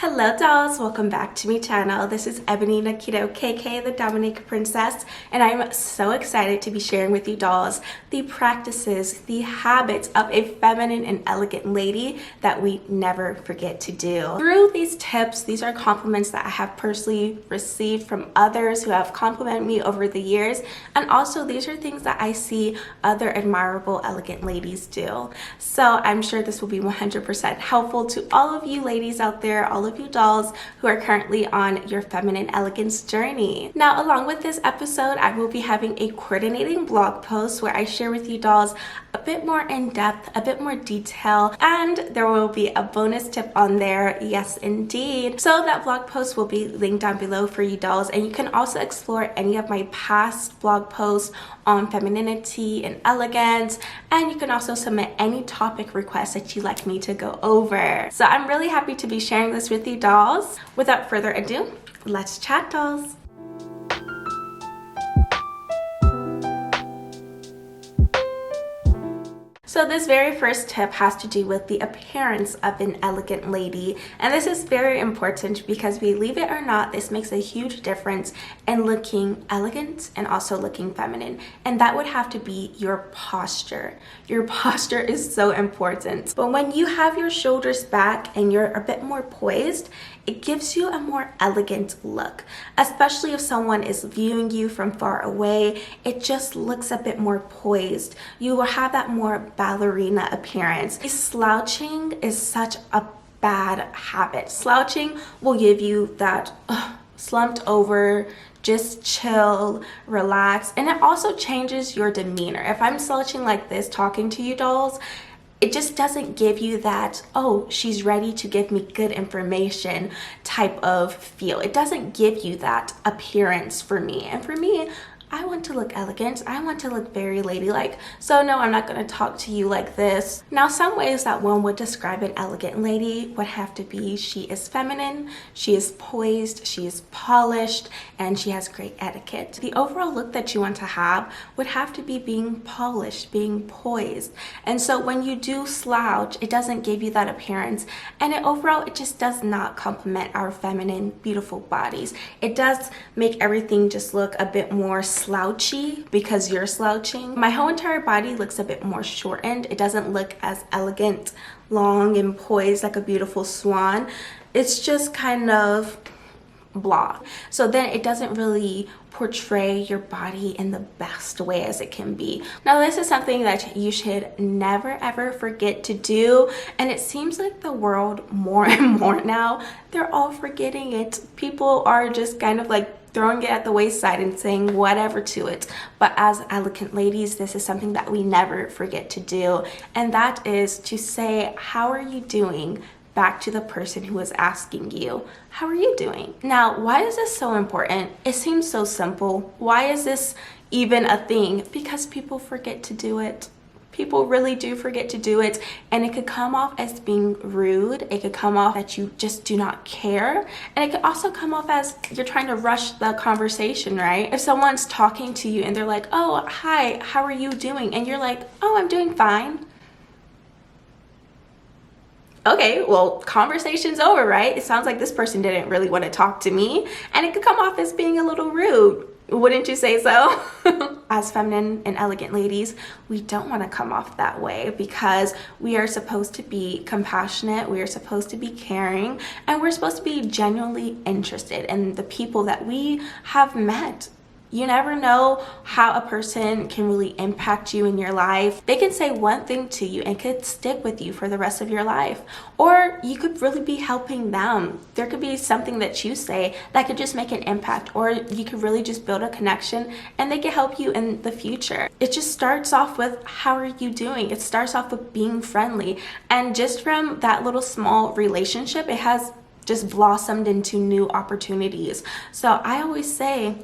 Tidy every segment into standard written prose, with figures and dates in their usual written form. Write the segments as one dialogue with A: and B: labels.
A: Hello dolls, welcome back to my channel. This is Ebony Nakito KK, the Dominican Princess, and I'm so excited to be sharing with you dolls the practices, the habits of a feminine and elegant lady that we never forget to do. Through these tips, these are compliments that I have personally received from others who have complimented me over the years, and also these are things that I see other admirable, elegant ladies do. So I'm sure this will be 100% helpful to all of you ladies out there, all of you dolls who are currently on your feminine elegance journey. Now, along with this episode, I will be having a coordinating blog post where I share with you dolls a bit more in depth, a bit more detail, and there will be a bonus tip on there. Yes, indeed. So that blog post will be linked down below for you dolls, and you can also explore any of my past blog posts on femininity and elegance, and you can also submit any topic requests that you'd like me to go over. So I'm really happy to be sharing this with you dolls. Without further ado, let's chat dolls. So this very first tip has to do with the appearance of an elegant lady, and this is very important because, believe it or not, this makes a huge difference in looking elegant and also looking feminine, and that would have to be your posture. Your posture is so important. But when you have your shoulders back and you're a bit more poised, it gives you a more elegant look, especially if someone is viewing you from far away. It just looks a bit more poised. You will have that more ballerina appearance. Slouching is such a bad habit. Slouching will give you that slumped over, just chill, relax, and it also changes your demeanor. If I'm slouching like this talking to you dolls, it just doesn't give you that, oh, she's ready to give me good information type of feel. It doesn't give you that appearance for me. And for me, I want to look elegant. I want to look very ladylike. So no, I'm not going to talk to you like this. Now, some ways that one would describe an elegant lady would have to be she is feminine, she is poised, she is polished, and she has great etiquette. The overall look that you want to have would have to be being polished, being poised. And so when you do slouch, it doesn't give you that appearance. And overall, it just does not complement our feminine, beautiful bodies. It does make everything just look a bit more slouchy because you're slouching. My whole entire body looks a bit more shortened. It doesn't look as elegant, long, and poised like a beautiful swan. It's just kind of blah. So then it doesn't really portray your body in the best way as it can be. Now, this is something that you should never ever forget to do, and it seems like the world more and more now, they're all forgetting it. People are just kind of like throwing it at the wayside and saying whatever to it. But as elegant ladies, this is something that we never forget to do, and that is to say, how are you doing, back to the person who is asking you, how are you doing? Now, why is this so important? It seems so simple. Why is this even a thing? Because people forget to do it. People really do forget to do it, and it could come off as being rude. It could come off that you just do not care, and it could also come off as you're trying to rush the conversation, right? If someone's talking to you and they're like, oh, hi, how are you doing? And you're like, oh, I'm doing fine. Okay, well, conversation's over, right? It sounds like this person didn't really want to talk to me, and it could come off as being a little rude. Wouldn't you say so? As feminine and elegant ladies, we don't want to come off that way because we are supposed to be compassionate, we are supposed to be caring, and we're supposed to be genuinely interested in the people that we have met. You never know how a person can really impact you in your life. They can say one thing to you and could stick with you for the rest of your life. Or you could really be helping them. There could be something that you say that could just make an impact, or you could really just build a connection and they can help you in the future. It just starts off with, how are you doing? It starts off with being friendly. And just from that little small relationship, it has just blossomed into new opportunities. So I always say,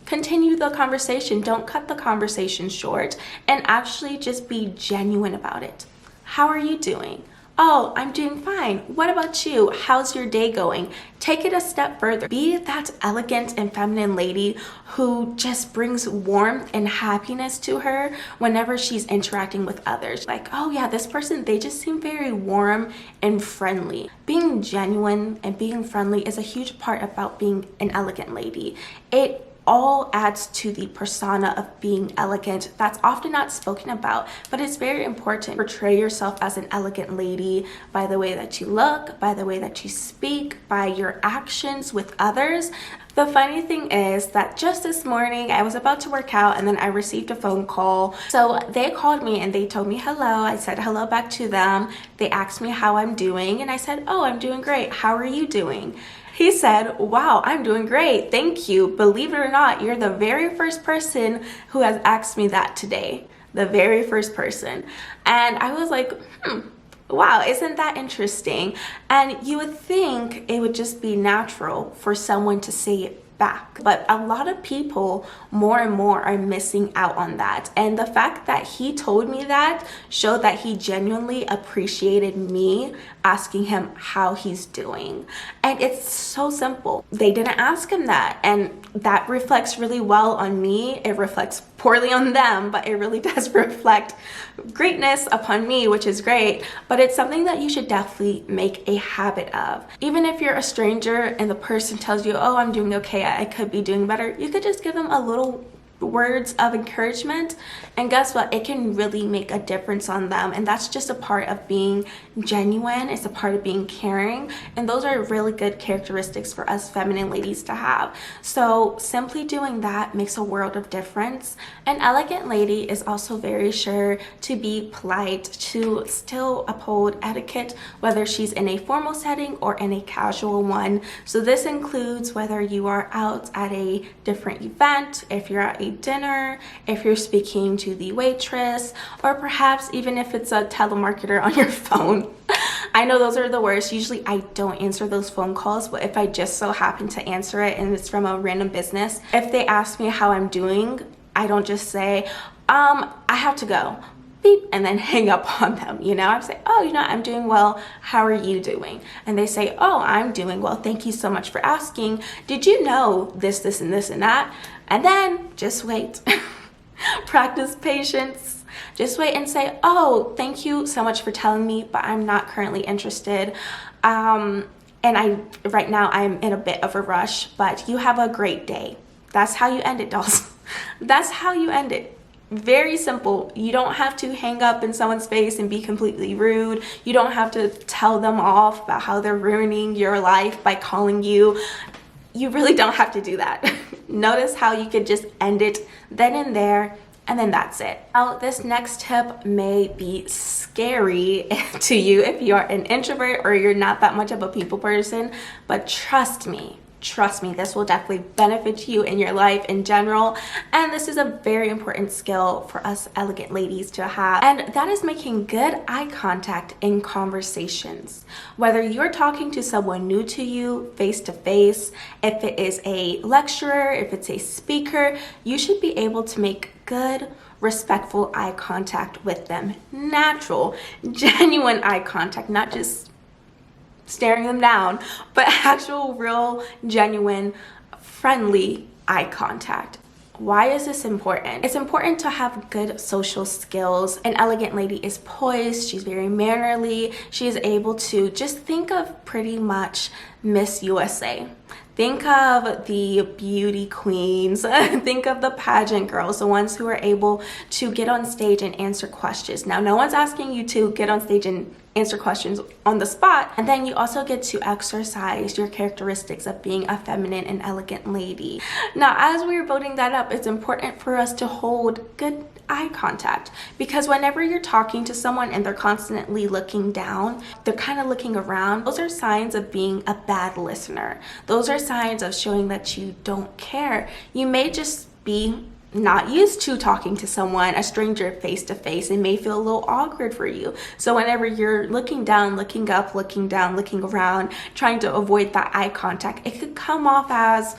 A: continue the conversation. Don't cut the conversation short, and actually just be genuine about it. How are you doing? Oh, I'm doing fine. What about you? How's your day going? Take it a step further. Be that elegant and feminine lady who just brings warmth and happiness to her whenever she's interacting with others. Like, oh yeah, this person, they just seem very warm and friendly. Being genuine and being friendly is a huge part about being an elegant lady. It all adds to the persona of being elegant that's often not spoken about, but it's very important. Portray yourself as an elegant lady by the way that you look, by the way that you speak, by your actions with others. The funny thing is that just this morning I was about to work out and then I received a phone call. So they called me and they told me hello. I said hello back to them. They asked me how I'm doing and I said, oh, I'm doing great. How are you doing? He said, wow, I'm doing great. Thank you. Believe it or not, you're the very first person who has asked me that today. The very first person. And I was like, wow, isn't that interesting? And you would think it would just be natural for someone to say it back. But a lot of people more and more are missing out on that. And the fact that he told me that showed that he genuinely appreciated me asking him how he's doing. And it's so simple. They didn't ask him that. And that reflects really well on me. It reflects poorly on them, but it really does reflect greatness upon me, which is great. But it's something that you should definitely make a habit of. Even if you're a stranger and the person tells you, oh, I'm doing okay, I could be doing better, you could just give them a little words of encouragement, and guess what, it can really make a difference on them. And that's just a part of being genuine. It's a part of being caring, and those are really good characteristics for us feminine ladies to have. So simply doing that makes a world of difference. An elegant lady is also very sure to be polite, to still uphold etiquette, whether she's in a formal setting or in a casual one. So this includes whether you are out at a different event, if you're at a dinner, if you're speaking to the waitress, or perhaps even if it's a telemarketer on your phone. I know those are the worst. Usually I don't answer those phone calls, but if I just so happen to answer it and it's from a random business, if they ask me how I'm doing, I don't just say, I have to go, beep, and then hang up on them. I say, oh, I'm doing well. How are you doing? And they say, oh, I'm doing well. Thank you so much for asking. Did you know this, and this, and that? And then just wait. Practice patience. Just wait and say, oh, thank you so much for telling me, but I'm not currently interested. And right now I'm in a bit of a rush, but you have a great day. That's how you end it, dolls. That's how you end it. Very simple. You don't have to hang up in someone's face and be completely rude. You don't have to tell them off about how they're ruining your life by calling you. You really don't have to do that. Notice how you could just end it then and there, and then that's it. Now, this next tip may be scary to you if you are an introvert or you're not that much of a people person, but trust me, this will definitely benefit you in your life in general. And this is a very important skill for us elegant ladies to have. And that is making good eye contact in conversations. Whether you're talking to someone new to you face to face, if it is a lecturer, if it's a speaker, you should be able to make good, respectful eye contact with them. Natural, genuine eye contact, not just staring them down, but actual, real, genuine, friendly eye contact. Why is this important? It's important to have good social skills. An elegant lady is poised, she's very mannerly, she is able to just think of pretty much Miss USA. Think of the beauty queens, think of the pageant girls, the ones who are able to get on stage and answer questions. Now, no one's asking you to get on stage and answer questions on the spot. And then you also get to exercise your characteristics of being a feminine and elegant lady. Now, as we were building that up, it's important for us to hold good eye contact, because whenever you're talking to someone and they're constantly looking down, they're kind of looking around, those are signs of being a bad listener. Those are signs of showing that you don't care. You may just be not used to talking to someone, a stranger, face to face. It may feel a little awkward for you. So whenever you're looking down, looking up, looking down, looking around, trying to avoid that eye contact, it could come off as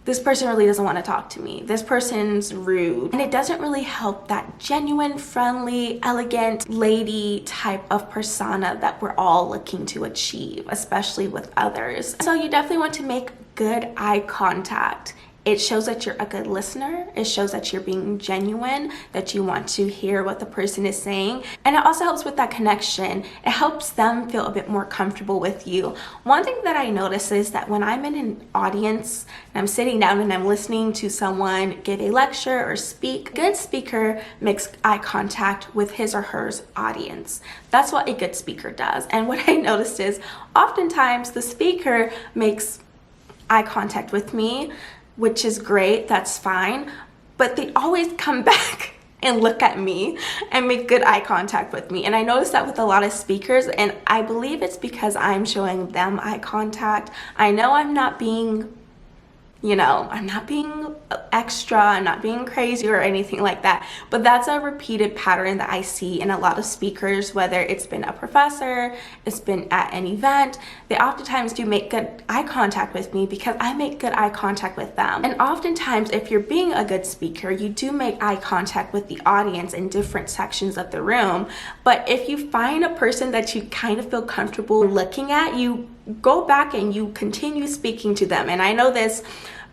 A: this person really doesn't want to talk to me. This person's rude. And it doesn't really help that genuine, friendly, elegant lady type of persona that we're all looking to achieve, especially with others. So you definitely want to make good eye contact. It shows that you're a good listener. It shows that you're being genuine, that you want to hear what the person is saying. And it also helps with that connection. It helps them feel a bit more comfortable with you. One thing that I notice is that when I'm in an audience and I'm sitting down and I'm listening to someone give a lecture or speak, a good speaker makes eye contact with his or her audience. That's what a good speaker does. And what I noticed is oftentimes the speaker makes eye contact with me, which is great, that's fine, but they always come back and look at me and make good eye contact with me. And I noticed that with a lot of speakers, and I believe it's because I'm showing them eye contact. I know I'm not being, I'm not being extra, I'm not being crazy or anything like that, but that's a repeated pattern that I see in a lot of speakers, whether it's been a professor, it's been at an event. They oftentimes do make good eye contact with me because I make good eye contact with them. And oftentimes, if you're being a good speaker, you do make eye contact with the audience in different sections of the room. But if you find a person that you kind of feel comfortable looking at, you go back and you continue speaking to them. And I know this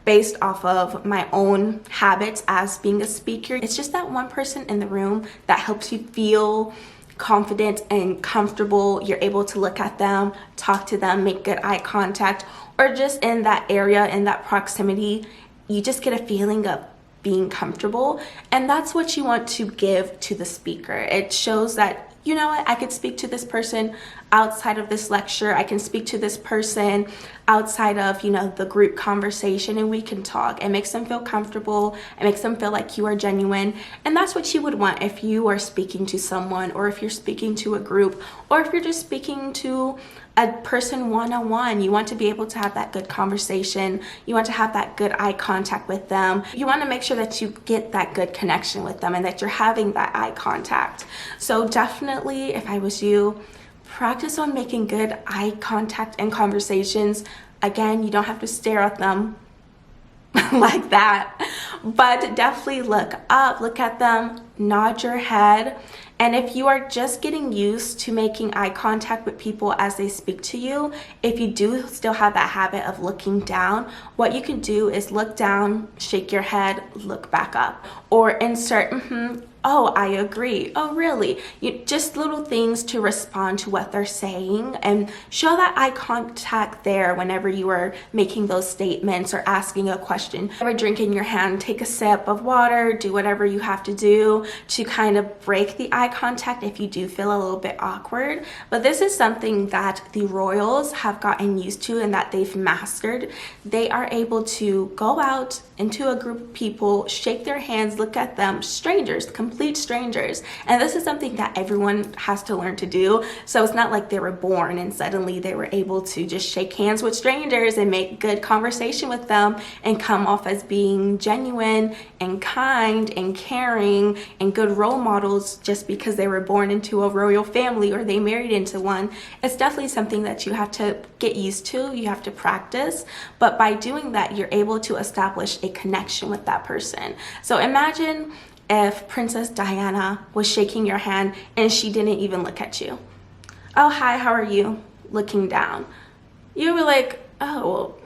A: based off of my own habits as being a speaker. It's just that one person in the room that helps you feel confident and comfortable. You're able to look at them, talk to them, make good eye contact, or just in that area, in that proximity, you just get a feeling of being comfortable. And that's what you want to give to the speaker. It shows that, you know what, I could speak to this person outside of this lecture. I can speak to this person outside of, the group conversation, and we can talk. It makes them feel comfortable. It makes them feel like you are genuine. And that's what you would want if you are speaking to someone, or if you're speaking to a group, or if you're just speaking to a person one-on-one. You want to be able to have that good conversation. You want to have that good eye contact with them. You want to make sure that you get that good connection with them and that you're having that eye contact. So definitely, if I was you, practice on making good eye contact and conversations. Again, you don't have to stare at them like that, but definitely look up, look at them, nod your head. And if you are just getting used to making eye contact with people as they speak to you, if you do still have that habit of looking down, what you can do is look down, shake your head, look back up, or insert, oh, I agree, oh, really? Just little things to respond to what they're saying, and show that eye contact there whenever you are making those statements or asking a question. Have a drink in your hand, take a sip of water, do whatever you have to do to kind of break the eye contact if you do feel a little bit awkward. But this is something that the royals have gotten used to and that they've mastered. They are able to go out into a group of people, shake their hands, look at them, strangers, complete strangers. And this is something that everyone has to learn to do. So it's not like they were born and suddenly they were able to just shake hands with strangers and make good conversation with them and come off as being genuine and kind and caring and good role models just because they were born into a royal family or they married into one. It's definitely something that you have to get used to, you have to practice, but by doing that, you're able to establish a connection with that person. So imagine if Princess Diana was shaking your hand and she didn't even look at you. Oh, hi, how are you? Looking down. You were like, oh, well,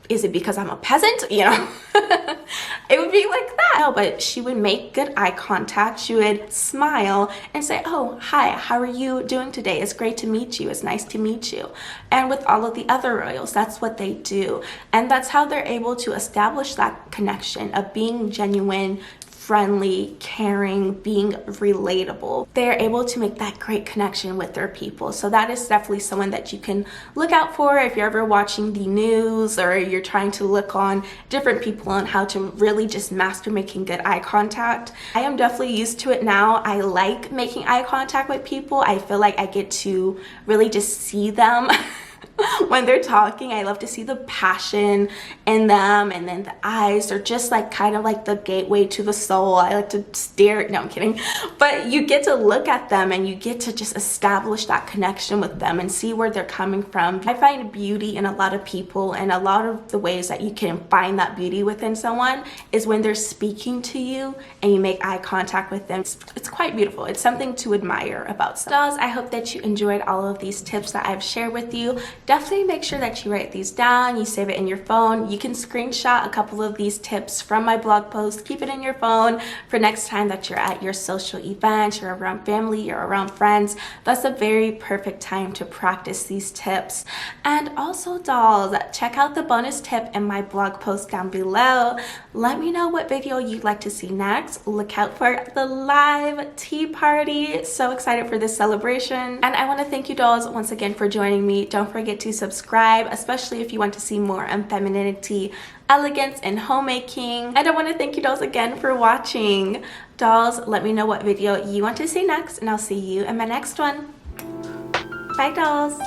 A: is it because I'm a peasant? It would be like that. No, but she would make good eye contact. She would smile and say, oh, hi, how are you doing today? It's great to meet you. It's nice to meet you. And with all of the other royals, that's what they do. And that's how they're able to establish that connection of being genuine, friendly, caring, being relatable. They're able to make that great connection with their people. So that is definitely someone that you can look out for if you're ever watching the news or you're trying to look on different people on how to really just master making good eye contact. I am definitely used to it now. I like making eye contact with people. I feel like I get to really just see them when they're talking. I love to see the passion in them, and then the eyes are just like kind of like the gateway to the soul. I like to stare, no, I'm kidding, but you get to look at them and you get to just establish that connection with them and see where they're coming from. I find beauty in a lot of people, and a lot of the ways that you can find that beauty within someone is when they're speaking to you and you make eye contact with them. It's quite beautiful. It's something to admire about someone. Dolls, I hope that you enjoyed all of these tips that I've shared with you. Definitely make sure that you write these down, you save it in your phone. You can screenshot a couple of these tips from my blog post, keep it in your phone for next time that you're at your social event, you're around family, you're around friends. That's a very perfect time to practice these tips. And also, dolls, check out the bonus tip in my blog post down below. Let me know what video you'd like to see next. Look out for the live tea party. So excited for this celebration. And I want to thank you, dolls, once again for joining me. Don't forget to subscribe, especially if you want to see more on femininity, elegance, and homemaking. And I want to thank you, dolls, again for watching. Dolls, let me know what video you want to see next, and I'll see you in my next one. Bye, dolls.